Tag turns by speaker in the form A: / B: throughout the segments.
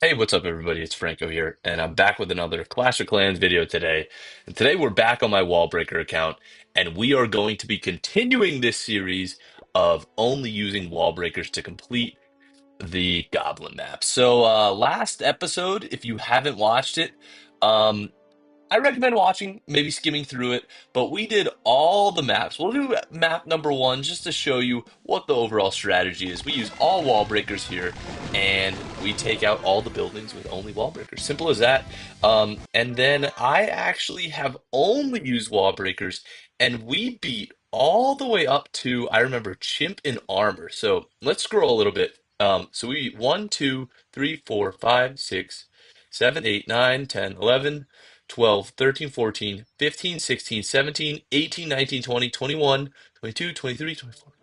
A: Hey, what's up, everybody? It's Franco here, and I'm back with another Clash of Clans video today. And today we're back on my Wallbreaker account, and we are going to be continuing this series of only using Wallbreakers to complete the Goblin map. So, last episode, if you haven't watched it, um, I recommend watching, maybe skimming through it, but we did all the maps. We'll do map number one just to show you what the overall strategy is. We use all wall breakers here, and we take out all the buildings with only wall breakers. Simple as that. And then I actually have only used wall breakers, and we beat all the way up to, I remember, chimp in armor. So let's scroll a little bit. So we beat 1, 2, 3, 4, 5, 6, 7, 8, 9, 10, 11. 12, 13, 14, 15, 16, 17, 18, 19, 20, 21, 22, 23, 24,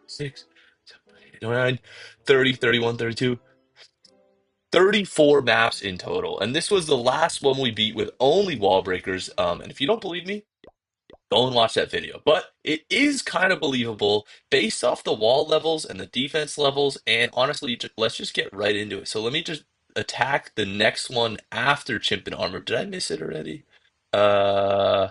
A: 6, 7, 8, 9, 30, 31, 32, 34 maps in total. And this was the last one we beat with only wall breakers. And if you don't believe me, go and watch that video. But it is kind of believable based off the wall levels and the defense levels. And honestly, let's just get right into it. So let me just attack the next one after Chimp and Armor. Did I miss it already? Uh,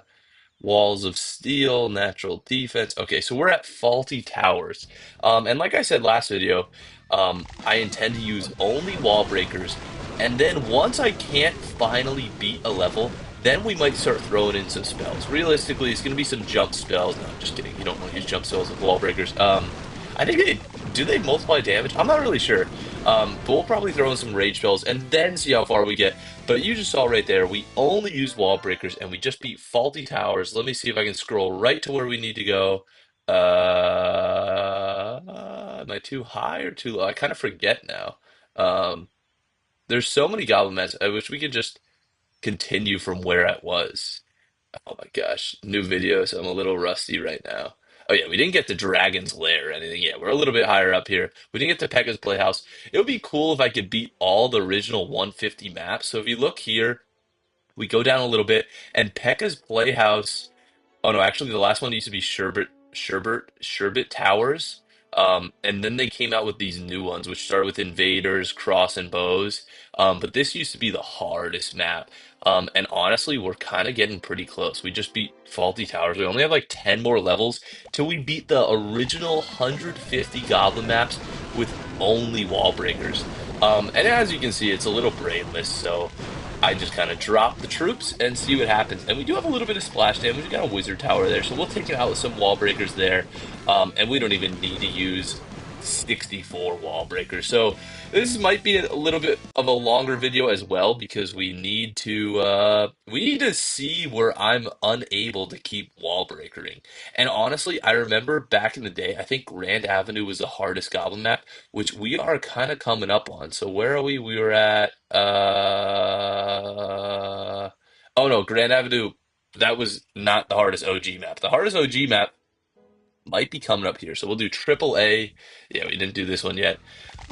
A: Walls of steel, natural defense. Okay, so we're at faulty towers. And like I said last video, I intend to use only wall breakers. And then once I can't finally beat a level, then we might start throwing in some spells. Realistically, it's going to be some jump spells. No, I'm just kidding. You don't want to use jump spells with wall breakers. I think they multiply damage? I'm not really sure. But we'll probably throw in some rage spells and then see how far we get. But you just saw right there, we only use wall breakers and we just beat faulty towers. Let me see if I can scroll right to where we need to go. Am I too high or too low? I kind of forget now. Um, there's so many goblin mats. I wish we could just continue from where I was. Oh my gosh, new video, so I'm a little rusty right now. Oh yeah, we didn't get to Dragon's Lair or anything yet. We're a little bit higher up here. We didn't get to Pekka's Playhouse. It would be cool if I could beat all the original 150 maps. So if you look here, we go down a little bit, and Pekka's Playhouse. Oh no, actually, the last one used to be Sherbet Towers. And then they came out with these new ones, which start with Invaders, Cross, and Bows. But this used to be the hardest map. And honestly, we're kind of getting pretty close. We just beat Faulty Towers. We only have like 10 more levels till we beat the original 150 Goblin maps with only wall breakers. And as you can see, it's a little brainless, so I just kind of drop the troops and see what happens. And we do have a little bit of splash damage. We got a wizard tower there, so we'll take it out with some wall breakers there. And we don't even need to use 64 wall breakers. So this might be a little bit of a longer video as well because we need to see where I'm unable to keep wall breakering. And honestly, I remember back in the day, I think Grand Avenue was the hardest goblin map, which we are kind of coming up on. So where are we? We were at oh no, Grand Avenue. That was not the hardest OG map. The hardest OG map might be coming up here. So we'll do triple A. Yeah, we didn't do this one yet.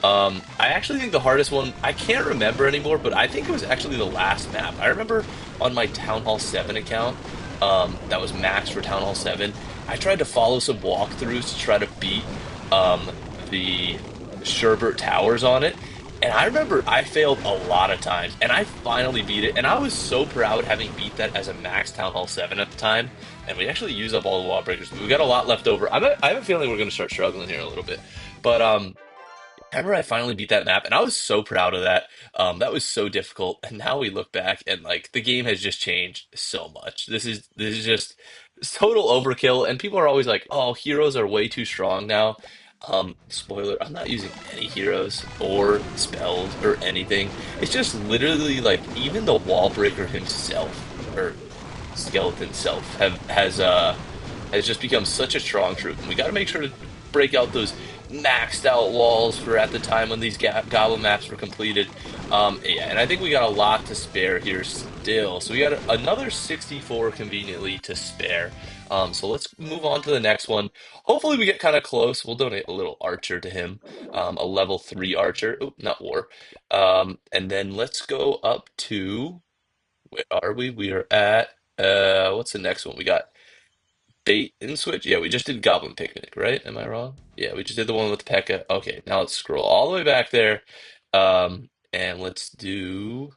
A: I actually think the hardest one, I can't remember anymore, but I think it was actually the last map. I remember on my Town Hall 7 account, that was max for Town Hall 7, I tried to follow some walkthroughs to try to beat the Sherbert Towers on it. And I remember I failed a lot of times, and I finally beat it. And I was so proud having beat that as a max Town Hall 7 at the time. And we actually used up all the wall breakers. We got a lot left over. I have a feeling we're going to start struggling here a little bit. But I remember I finally beat that map, and I was so proud of that. That was so difficult, and now we look back, and like the game has just changed so much. This is just it's total overkill, and people are always like, "Oh, heroes are way too strong now." Spoiler: I'm not using any heroes or spells or anything. It's just literally like even the wall breaker himself or skeleton self has just become such a strong troop. And we got to make sure to break out those maxed out walls for at the time when these goblin maps were completed. Yeah, and I think we got a lot to spare here still. So we got another 64 conveniently to spare. So let's move on to the next one. Hopefully we get kind of close. We'll donate a little archer to him, a level 3 archer. Oop, not war. And then let's go up to, where are we? We are at, what's the next one? We got bait and switch. Yeah, we just did Goblin Picnic, right? Am I wrong? Yeah, we just did the one with Pekka. Okay, now let's scroll all the way back there. and let's do,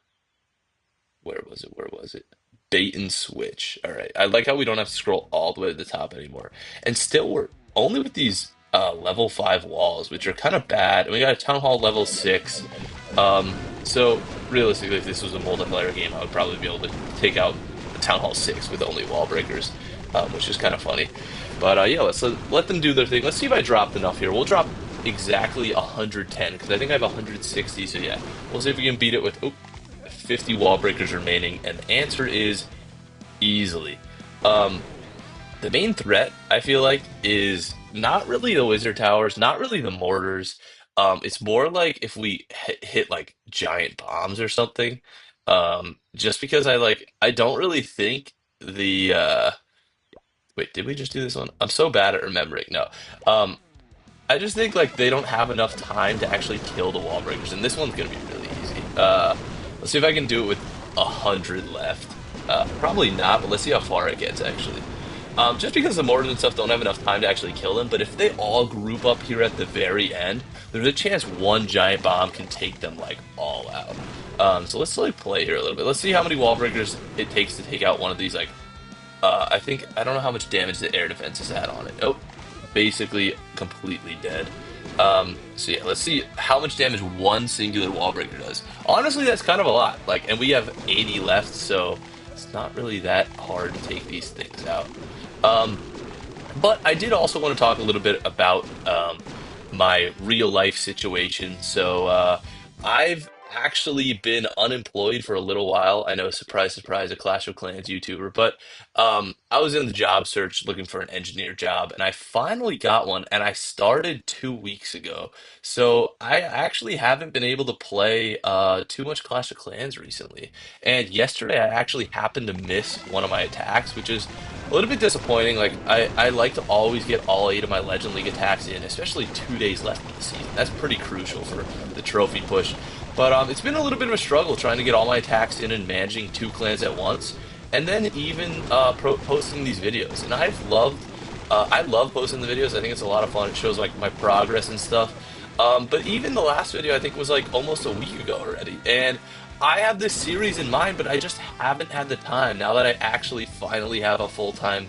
A: where was it? Where was it? Bait and switch. All right. I like how we don't have to scroll all the way to the top anymore. And still, we're only with these level 5 walls, which are kind of bad. And we got a town hall level 6. So realistically, if this was a multiplayer game, I would probably be able to take out a town hall 6 with only wall breakers, which is kind of funny. But yeah, let's let them do their thing. Let's see if I dropped enough here. We'll drop exactly 110 because I think I have 160. So yeah, we'll see if we can beat it with 50 wall breakers remaining. And the answer is easily. Um, the main threat, I feel like, is not really the wizard towers, not really the mortars. It's more like if we hit like giant bombs or something. Just because I don't really think the wait, did we just do this one? I'm so bad at remembering. No. Um, I just think like they don't have enough time to actually kill the wall breakers, and this one's gonna be really easy. Let's see if I can do it with 100 left. Probably not, but let's see how far it gets actually. Just because the mortars and stuff don't have enough time to actually kill them, but if they all group up here at the very end, there's a chance one giant bomb can take them like all out. So let's like play here a little bit. Let's see how many wall breakers it takes to take out one of these like I think I don't know how much damage the air defense has had on it. Oh, basically completely dead. So yeah, let's see how much damage one singular wall breaker does. Honestly, that's kind of a lot. Like, and we have 80 left, so it's not really that hard to take these things out. Um, but I did also want to talk a little bit about my real life situation. So I've actually been unemployed for a little while. I know, surprise, surprise, a Clash of Clans YouTuber, but I was in the job search looking for an engineer job, and I finally got one, and I started 2 weeks ago. So I actually haven't been able to play too much Clash of Clans recently. And yesterday, I actually happened to miss one of my attacks, which is a little bit disappointing. Like I like to always get all 8 of my Legend League attacks in, especially 2 days left in the season. That's pretty crucial for the trophy push. But it's been a little bit of a struggle trying to get all my attacks in and managing 2 clans at once, and then even posting these videos. And I love posting the videos. I think it's a lot of fun. It shows like my progress and stuff. But even the last video I think was like almost a week ago already, and I have this series in mind, but I just haven't had the time now that I actually finally have a full-time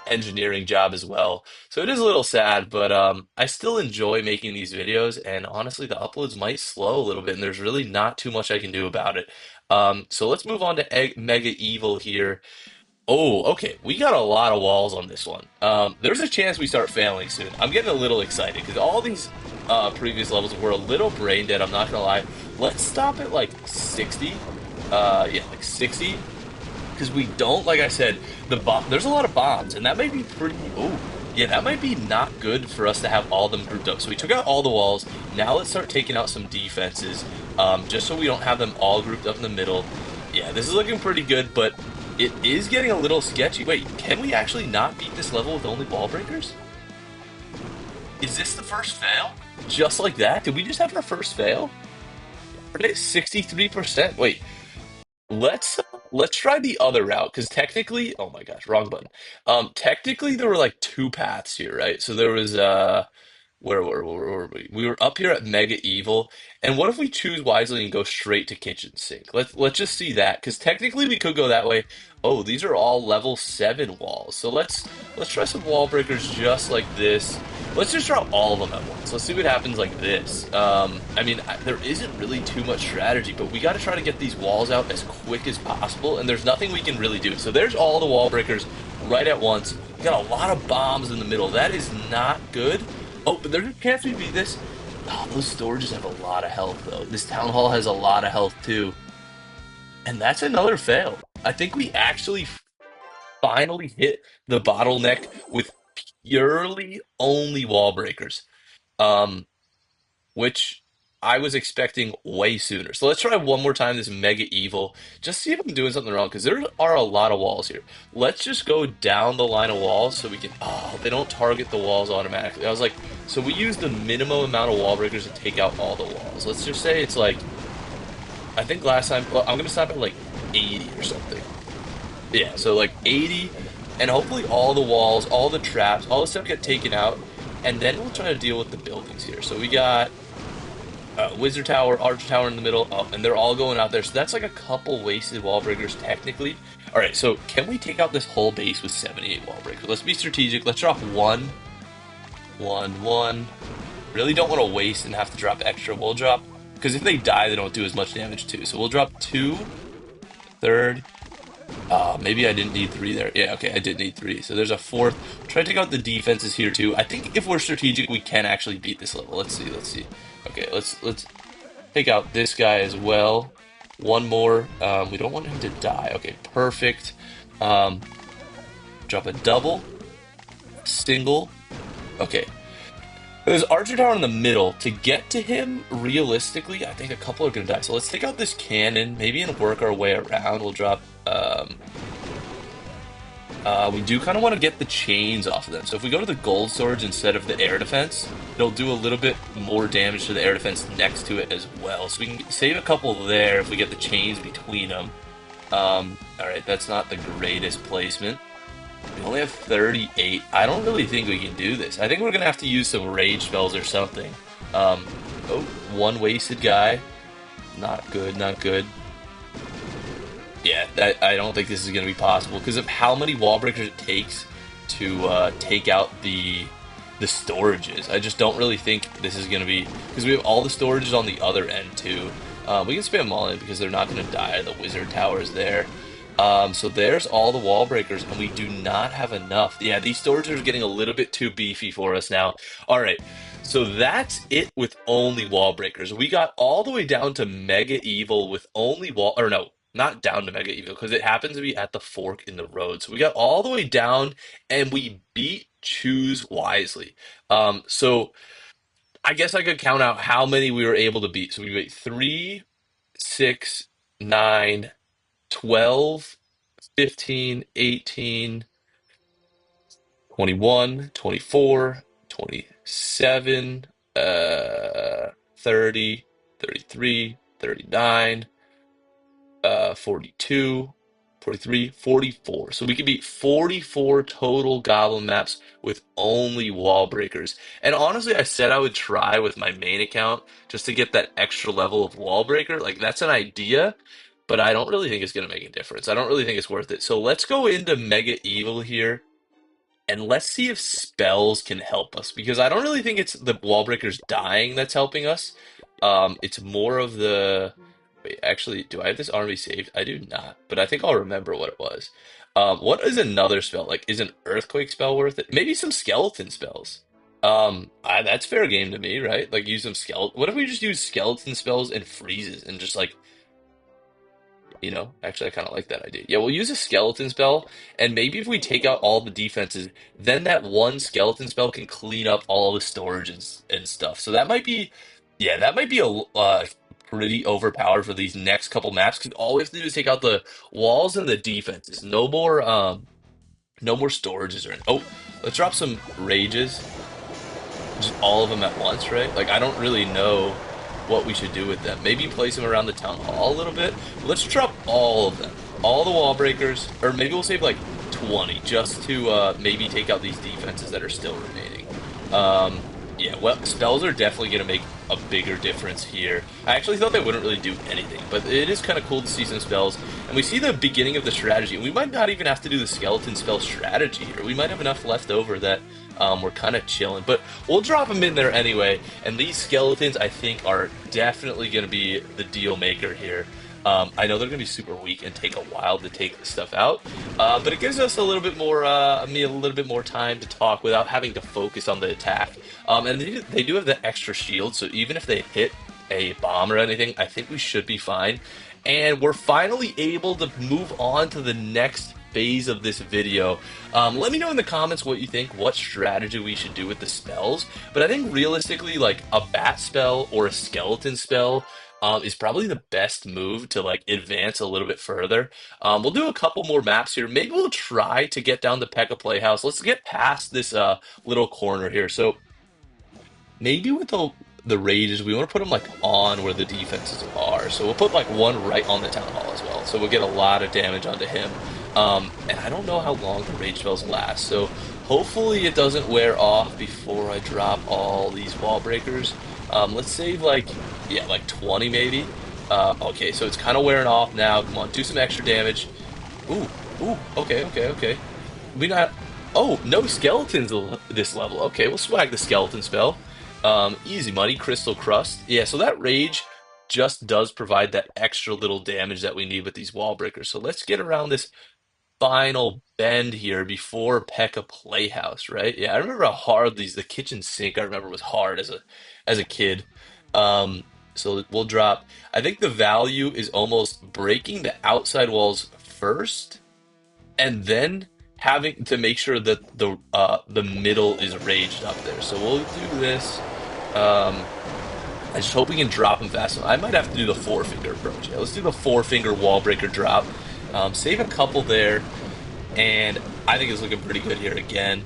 A: engineering job as well. So it is a little sad, but I still enjoy making these videos, and honestly, the uploads might slow a little bit, and there's really not too much I can do about it. So let's move on to Mega Evil here. Oh, okay. We got a lot of walls on this one. There's a chance we start failing soon. I'm getting a little excited because all these previous levels were a little brain dead. I'm not gonna lie. Let's stop at like 60. Yeah, like 60. Because we don't, like I said, there's a lot of bombs, and that might be pretty. Oh, yeah, that might be not good for us to have all of them grouped up. So we took out all the walls. Now let's start taking out some defenses, just so we don't have them all grouped up in the middle. Yeah, this is looking pretty good, but it is getting a little sketchy. Wait, can we actually not beat this level with only wall breakers? Is this the first fail? Just like that? Did we just have our first fail? Are they 63%? Wait, let's try the other route because technically, oh my gosh, wrong button. Technically there were like 2 paths here, right? So there was where were we? We were up here at Mega Evil, and what if we choose wisely and go straight to Kitchen Sink? Let's just see that, because technically we could go that way. Oh, these are all level 7 walls. So let's try some wall breakers just like this. Let's just draw all of them at once. Let's see what happens like this. I mean, there isn't really too much strategy, but we got to try to get these walls out as quick as possible, and there's nothing we can really do. So there's all the wall breakers right at once. We got a lot of bombs in the middle. That is not good. Oh, but there's a chance we beat this. Oh, those storages have a lot of health, though. This town hall has a lot of health, too. And that's another fail. I think we actually finally hit the bottleneck with purely only wall breakers. Um, which I was expecting way sooner. So let's try one more time this Mega Evil. Just see if I'm doing something wrong, because there are a lot of walls here. Let's just go down the line of walls so we can... Oh, they don't target the walls automatically. I was like, so we use the minimum amount of wall breakers to take out all the walls. Let's just say it's like... I think last time... Well, I'm going to stop at like 80 or something. Yeah, so like 80, and hopefully all the walls, all the traps, all the stuff get taken out, and then we'll try to deal with the buildings here. So we got... Wizard Tower, Archer Tower in the middle, oh, and they're all going out there. So that's like a couple wasted wall breakers technically. All right, so can we take out this whole base with 78 wall breakers? Let's be strategic. Let's drop one, one, one. Really don't want to waste and have to drop extra. We'll drop, because if they die, they don't do as much damage too. So we'll drop two, third. Maybe I didn't need three there. Yeah, okay, I did need three. So there's a fourth. Try to take out the defenses here too. I think if we're strategic, we can actually beat this level. Let's see, let's see. Okay, let's take out this guy as well. One more. We don't want him to die. Okay, perfect. Drop a double, single. Okay. There's Archer Tower in the middle. To get to him, realistically, I think a couple are going to die. So let's take out this cannon, maybe, and work our way around. We'll drop... we do kind of want to get the chains off of them. So if we go to the gold swords instead of the air defense, it'll do a little bit more damage to the air defense next to it as well. So we can save a couple there if we get the chains between them. Alright, that's not the greatest placement. We only have 38. I don't really think we can do this. I think we're going to have to use some rage spells or something. Oh, one wasted guy. Not good, not good. Yeah, I don't think this is going to be possible because of how many wall breakers it takes to take out the storages. I just don't really think this is going to be, because we have all the storages on the other end too. We can spam them all in because they're not going to die. The wizard tower is there. So there's all the wall breakers, and we do not have enough. Yeah, these storages are getting a little bit too beefy for us now. All right, so that's it with only wall breakers. We got all the way down to Mega Evil with only wall, or no, not down to Mega Evil, because it happens to be at the fork in the road. So we got all the way down, and we beat Choose Wisely. So I guess I could count out how many we were able to beat. So we beat 3, 6, 9, 12, 15, 18, 21, 24, 27, 30, 33, 39, 42, 43, 44. So we can beat 44 total goblin maps with only wall breakers. And honestly, I said I would try with my main account just to get that extra level of wall breaker. Like, that's an idea, but I don't really think it's going to make a difference. I don't really think it's worth it. So let's go into Mega Evil here. And let's see if spells can help us, because I don't really think it's the wall breakers dying that's helping us. It's more of the... Wait, actually, do I have this army saved? I do not, but I think I'll remember what it was. What is another spell? Like, is an earthquake spell worth it? Maybe some skeleton spells. That's fair game to me, right? Like, use some skeleton. What if we just use skeleton spells and freezes and just like, actually, I kind of like that idea. Yeah, we'll use a skeleton spell, and maybe if we take out all the defenses, then that one skeleton spell can clean up all the storage and stuff. So that might be, yeah, that might be a pretty overpowered for these next couple maps, because all we have to do is take out the walls and the defenses. No more storages or anything. Oh, let's drop some rages. Just all of them at once, right? Like, I don't really know what we should do with them. Maybe place them around the town hall a little bit. Let's drop all of them. All the wall breakers, or maybe we'll save like 20 just to maybe take out these defenses that are still remaining. Yeah, well, spells are definitely going to make a bigger difference here. I actually thought they wouldn't really do anything, but it is kind of cool to see some spells. And we see the beginning of the strategy. We might not even have to do the skeleton spell strategy here. We might have enough left over that we're kind of chilling. But we'll drop them in there anyway. And these skeletons, I think, are definitely going to be the deal maker here. I know they're going to be super weak and take a while to take this stuff out, but it gives us a little bit more, me a little bit more time to talk without having to focus on the attack. And they do have the extra shield, so even if they hit a bomb or anything, I think we should be fine. And we're finally able to move on to the next phase of this video. Let me know in the comments what you think, what strategy we should do with the spells. But I think realistically, like a bat spell or a skeleton spell is probably the best move to like advance a little bit further. We'll do a couple more maps here. Maybe we'll try to get down to Pekka Playhouse. Let's get past this little corner here. So maybe with the rages, we want to put them like on where the defenses are. So we'll put like one right on the town hall as well. So we'll get a lot of damage onto him. And I don't know how long the rage spells last. So hopefully it doesn't wear off before I drop all these wall breakers. Let's save like, yeah, like 20 maybe. Okay, so it's kind of wearing off now. Come on, do some extra damage. Ooh, ooh, okay, okay, okay. We got, oh, no skeletons this level. Okay, we'll swag the skeleton spell. Easy money, Crystal Crust. Yeah, so that rage just does provide that extra little damage that we need with these wall breakers. So let's get around this final bend here before Pekka Playhouse, right? Yeah, I remember how hard the kitchen sink I remember was hard as a kid. Um, so we'll drop. I think the value is almost breaking the outside walls first and then having to make sure that the middle is raged up there. So we'll do this. Um, I just hope we can drop him fast enough. I might have to do the four finger approach. Yeah, let's do the four finger wall breaker drop. Save a couple there, and I think it's looking pretty good here again.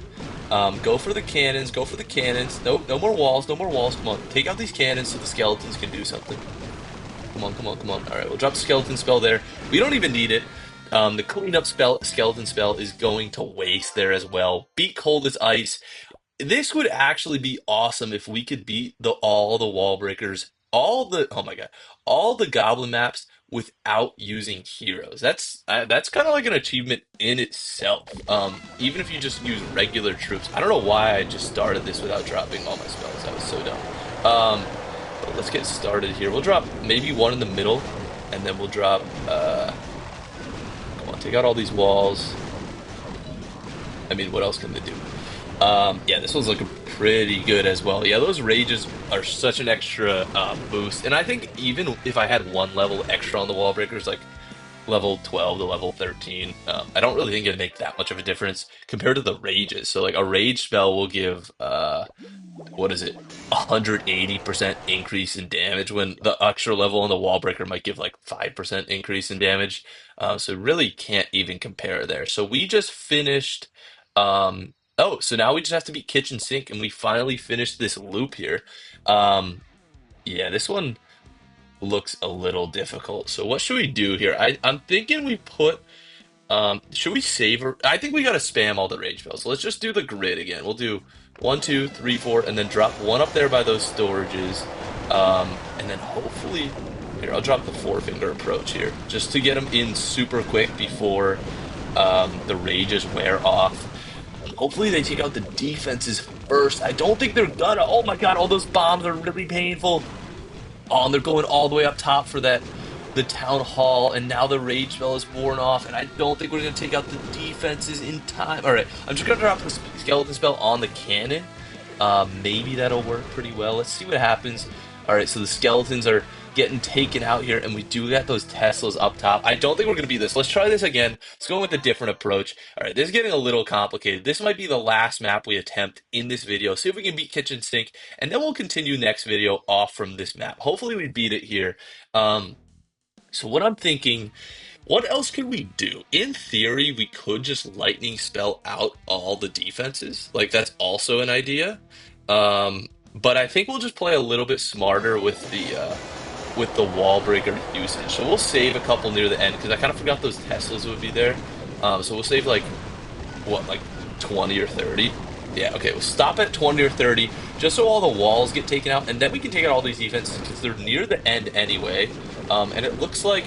A: Go for the cannons. Go for the cannons. Nope, no more walls. No more walls. Come on, take out these cannons so the skeletons can do something. Come on, come on, come on. All right, we'll drop the skeleton spell there. We don't even need it. The cleanup spell, skeleton spell, is going to waste there as well. Beat cold as ice. This would actually be awesome if we could beat all the wall breakers, all the oh my god, all the goblin maps without using heroes. That's kind of like an achievement in itself. Even if you just use regular troops. I don't know why I just started this without dropping all my spells. That was so dumb. But let's get started here. We'll drop maybe one in the middle, and then we'll drop. Come on, take out all these walls. I mean, what else can they do? Yeah, this one's looking pretty good as well. Yeah, those rages are such an extra boost. And I think even if I had one level extra on the wall breakers, like level 12 to level 13, I don't really think it'd make that much of a difference compared to the rages. So like a rage spell will give what is it, 180% increase in damage when the extra level on the wall breaker might give like 5% increase in damage. So really can't even compare there. So we just finished. Oh, so now we just have to beat kitchen sink, and we finally finished this loop here. Um, yeah, this one looks a little difficult. So what should we do here? I'm thinking we put should we save her? I think we gotta spam all the rage spells. So let's just do the grid again. We'll do one, two, three, four, and then drop one up there by those storages. And then hopefully, here, I'll drop the four finger approach here, just to get them in super quick before the rages wear off. Hopefully they take out the defenses first. I don't think they're gonna. Oh my god, all those bombs are really painful. Oh, and they're going all the way up top for the town hall, and now the rage spell is worn off, and I don't think we're gonna take out the defenses in time. All right, I'm just gonna drop the skeleton spell on the cannon. Maybe that'll work pretty well. Let's see what happens. All right, so the skeletons are getting taken out here, and we do got those Teslas up top. I don't think we're gonna beat this. Let's try this again. Let's go with a different approach. All right, this is getting a little complicated. This might be the last map we attempt in this video. See if we can beat kitchen sink, and then we'll continue next video off from this map. Hopefully we beat it here. So what I'm thinking, what else could we do? In theory, we could just lightning spell out all the defenses. Like that's also an idea. But I think we'll just play a little bit smarter with the wall breaker usage. So we'll save a couple near the end because I kind of forgot those Teslas would be there. So we'll save like what, like 20 or 30. Yeah, okay, we'll stop at 20 or 30 just so all the walls get taken out, and then we can take out all these defenses because they're near the end anyway. And it looks like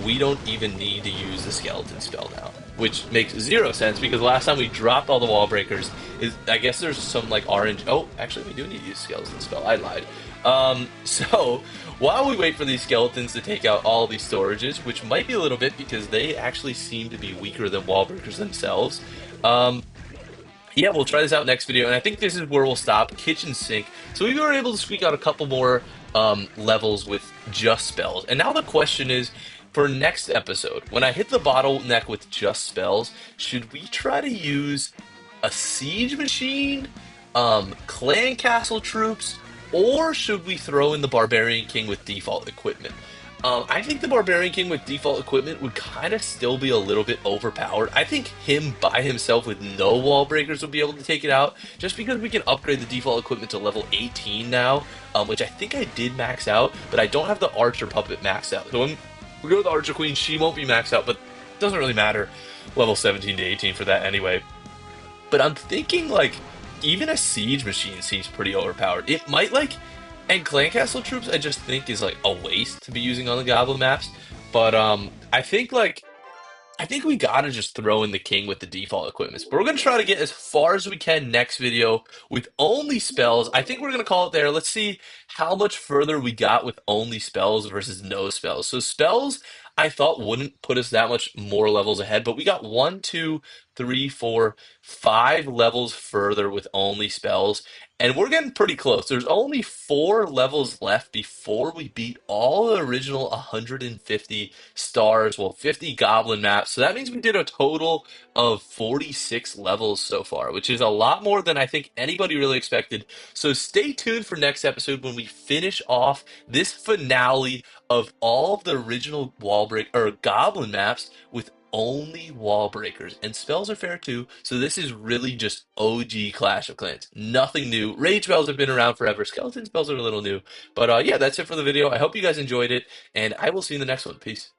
A: we don't even need to use the skeleton spell now, which makes zero sense because last time we dropped all the wall breakers, is I guess there's some like orange. Oh, actually, we do need to use skeleton spell. I lied. So while we wait for these skeletons to take out all these storages, which might be a little bit because they actually seem to be weaker than wall breakers themselves. Yeah, we'll try this out next video, and I think this is where we'll stop. Kitchen sink. So we were able to squeak out a couple more levels with just spells. And now the question is, for next episode, when I hit the bottleneck with just spells, should we try to use a siege machine, clan castle troops, or should we throw in the barbarian king with default equipment? I think the Barbarian King with default equipment would kind of still be a little bit overpowered. I think him by himself with no wall breakers would be able to take it out, just because we can upgrade the default equipment to level 18 now, which I think I did max out, but I don't have the Archer Puppet maxed out. So when we go with the Archer Queen, she won't be maxed out, but it doesn't really matter. Level 17 to 18 for that anyway. But I'm thinking, like, even a Siege Machine seems pretty overpowered. It might, like, And Clan Castle troops, I just think is like a waste to be using on the Goblin maps. But I think we gotta just throw in the king with the default equipments. But we're gonna try to get as far as we can next video with only spells. I think we're gonna call it there. Let's see how much further we got with only spells versus no spells. So spells, I thought wouldn't put us that much more levels ahead, but we got one, two, three, four, 5 levels further with only spells. And we're getting pretty close. There's only 4 levels left before we beat all the original 150 stars, well, 50 goblin maps. So that means we did a total of 46 levels so far, which is a lot more than I think anybody really expected. So stay tuned for next episode when we finish off this finale of all of the original wall break or goblin maps with only wall breakers, and spells are fair too. So this is really just OG Clash of Clans, nothing new. Rage spells have been around forever. Skeleton spells are a little new, but yeah, that's it for the video. I hope you guys enjoyed it, and I will see you in the next one. Peace.